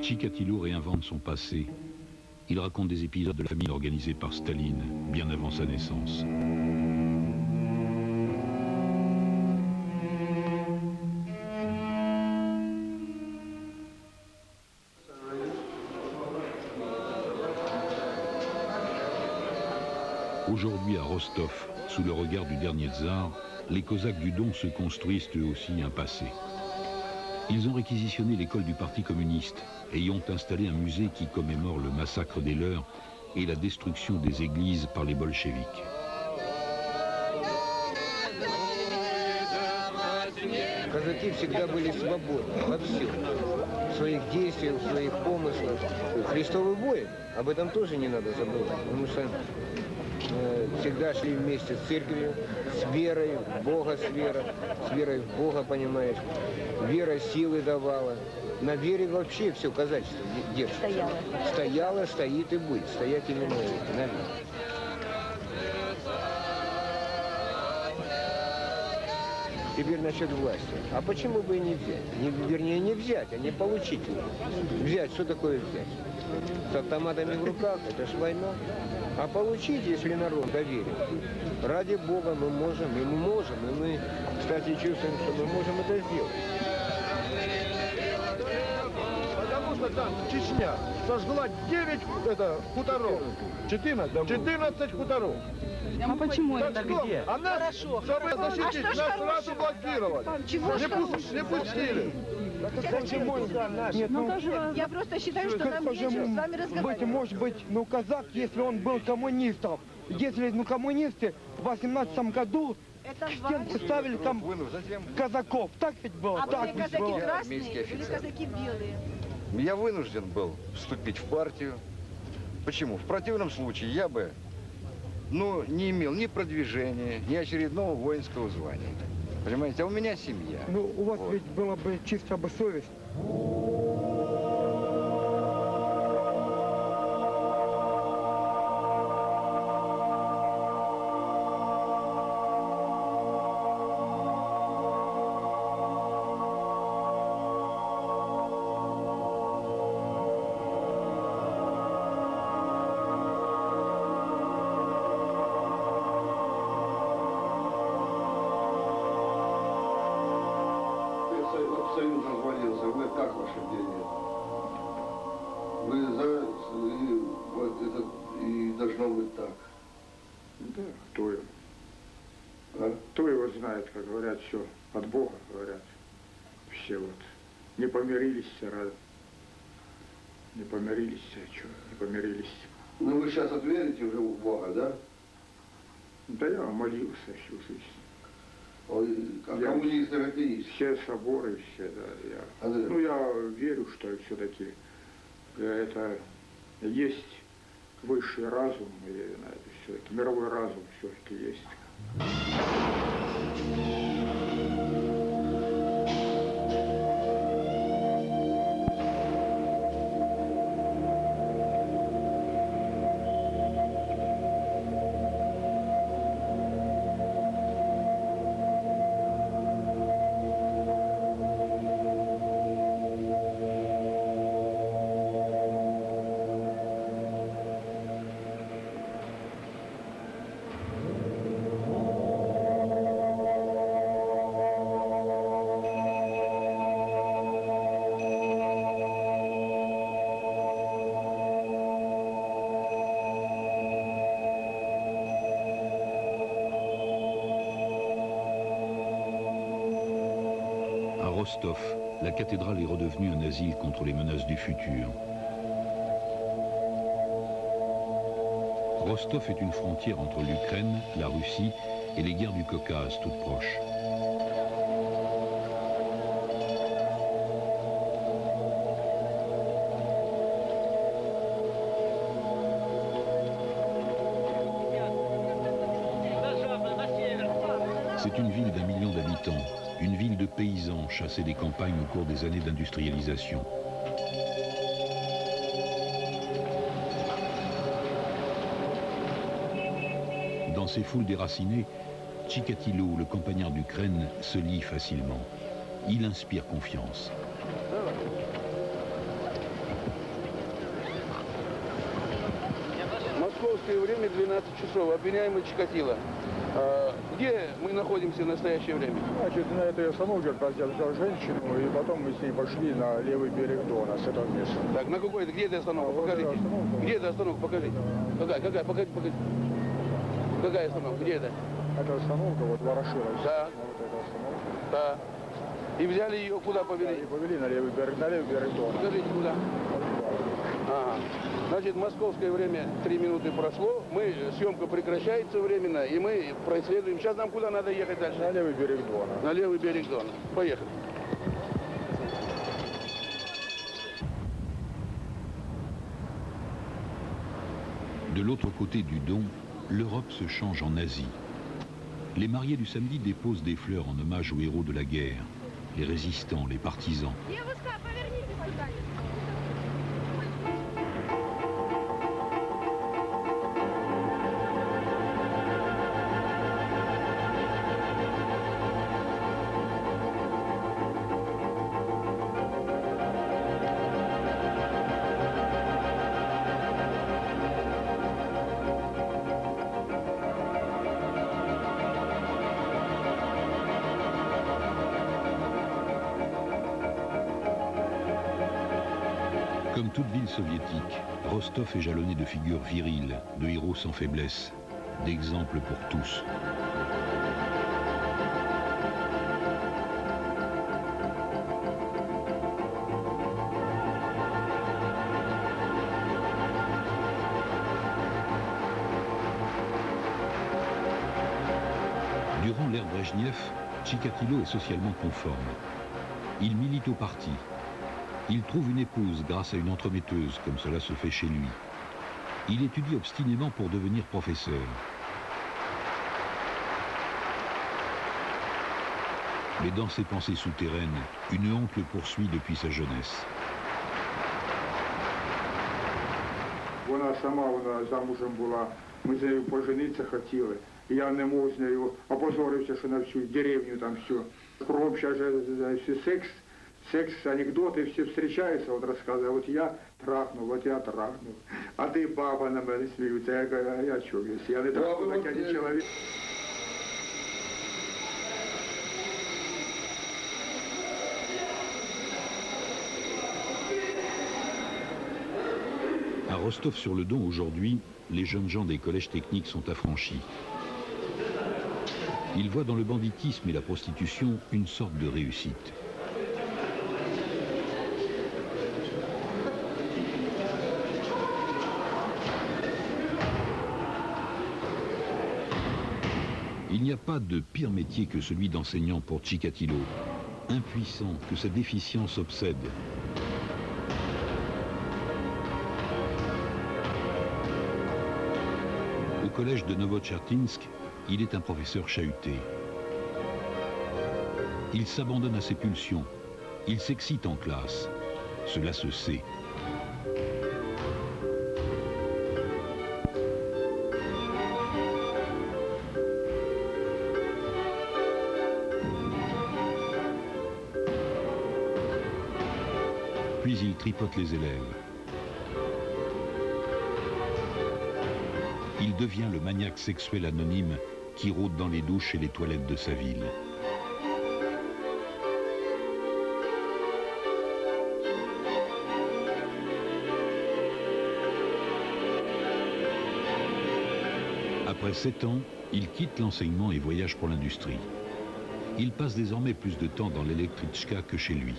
Chikatilo réinvente son passé. Il raconte des épisodes de la famille organisée par Staline, bien avant sa naissance. Aujourd'hui à Rostov, sous le regard du dernier tsar, les Cosaques du Don se construisent eux aussi un passé. Ils ont réquisitionné l'école du Parti communiste et y ont installé un musée qui commémore le massacre des leurs et la destruction des églises par les bolcheviks. Казаки всегда были свободны во всем. В своих действиях, в своих помыслах. Христовый бой, об этом тоже не надо забывать, потому что всегда шли вместе с церковью, с верой в Бога, с верой в Бога, понимаешь. Вера силы давала. На вере вообще все казачество держится. Стояло, стоит и будет. Стоять именно на вере. Теперь насчет власти. А почему бы и не взять? Вернее, не взять, а не получить. Взять, что такое взять? С автоматами в руках, это ж война. А получить, если народ доверит, ради Бога мы можем, и мы, кстати, чувствуем, что мы можем это сделать. Потому что там Чечня сожгла 9 хуторов, 14 хуторов. А почему это где? А нас, чтобы защитить, нас сразу блокировали. Не пустили. Нет, я просто считаю, что нам нечего с вами разговаривать. Может быть, казак, если он был коммунистом, если коммунисты в 18 году стенку ставили там казаков, так ведь было? А были казаки красные или казаки белые? Я вынужден был вступить в партию. Почему? В противном случае я бы, не имел ни продвижения, ни очередного воинского звания. Понимаете, а у меня семья. У вас ведь была бы чистая бы совесть. Союз развалился, вы как ваше мнение? Вы за, и, вот это, и должно быть так. Да, кто его? А? Кто его знает, как говорят, все от Бога, говорят. Все вот. Не помирились все рады. Не помирились, что, не помирились. Ну вы сейчас отверите уже в Бога, да? Да я молился всю жизнь. А коммунисты это есть? Все соборы, все, да. Я верю, что все-таки это есть высший разум, и все-таки мировой разум все-таки есть. Rostov, la cathédrale est redevenue un asile contre les menaces du futur. Rostov est une frontière entre l'Ukraine, la Russie et les guerres du Caucase toutes proches. C'est une ville d'1 million d'habitants, une ville de paysans chassés des campagnes au cours des années d'industrialisation. Dans ces foules déracinées, Chikatilo, le campagnard d'Ukraine, se lie facilement. Il inspire confiance. московское время 12 часов. Обвиняемый Чикатило. Где мы находимся в настоящее время? Значит, на этой остановке взял женщину, и потом мы с ней пошли на левый берег Дона с этого места. Так, на какой-то, где эта остановка? Покажите. Где эта остановка? Покажите. Какая? Покажите. Какая остановка? Где это? Это остановка, вот Ворошилова. Да. Вот эта остановка. Да. И взяли ее, куда повели? И повели на левый берег Дона. Покажите, куда? Ага. Значит, московское время 3 минуты прошло, съемка прекращается временно, и мы проследуем. Сейчас нам куда надо ехать дальше? На левый берег Дона. На левый берег Дона. Поехали. De l'autre côté du Don, l'Europe se change en Asie. Les mariés du samedi déposent des fleurs en hommage aux héros de la guerre, les résistants, les partisans. Comme toute ville soviétique, Rostov est jalonné de figures viriles, de héros sans faiblesse, d'exemples pour tous. Durant l'ère Brejnev, Chikatilo est socialement conforme. Il milite au parti. Il trouve une épouse grâce à une entremetteuse, comme cela se fait chez lui. Il étudie obstinément pour devenir professeur. Mais dans ses pensées souterraines, une honte le poursuit depuis sa jeunesse. Вона сама замужем була, ми з нею поженитися хотіли. Я не мог з нею, опозорився, що на всю деревню там все. Кругом сейчас же секс, анекдоты, все встречаются, вот рассказывают, вот я трахнул. А ты, баба, на меня смеются. Я говорю, а я что, если я не трахнул, так я не человек. À Rostov-sur-le-Don, aujourd'hui, les jeunes gens des collèges techniques sont affranchis. Ils voient dans le banditisme et la prostitution une sorte de réussite. Il n'y a pas de pire métier que celui d'enseignant pour Chikatilo, impuissant que sa déficience obsède. Au collège de Novotchertinsk, il est un professeur chahuté. Il s'abandonne à ses pulsions. Il s'excite en classe. Cela se sait. Puis il tripote les élèves. Il devient le maniaque sexuel anonyme qui rôde dans les douches et les toilettes de sa ville. Après 7 ans, il quitte l'enseignement et voyage pour l'industrie. Il passe désormais plus de temps dans l'électrichka que chez lui.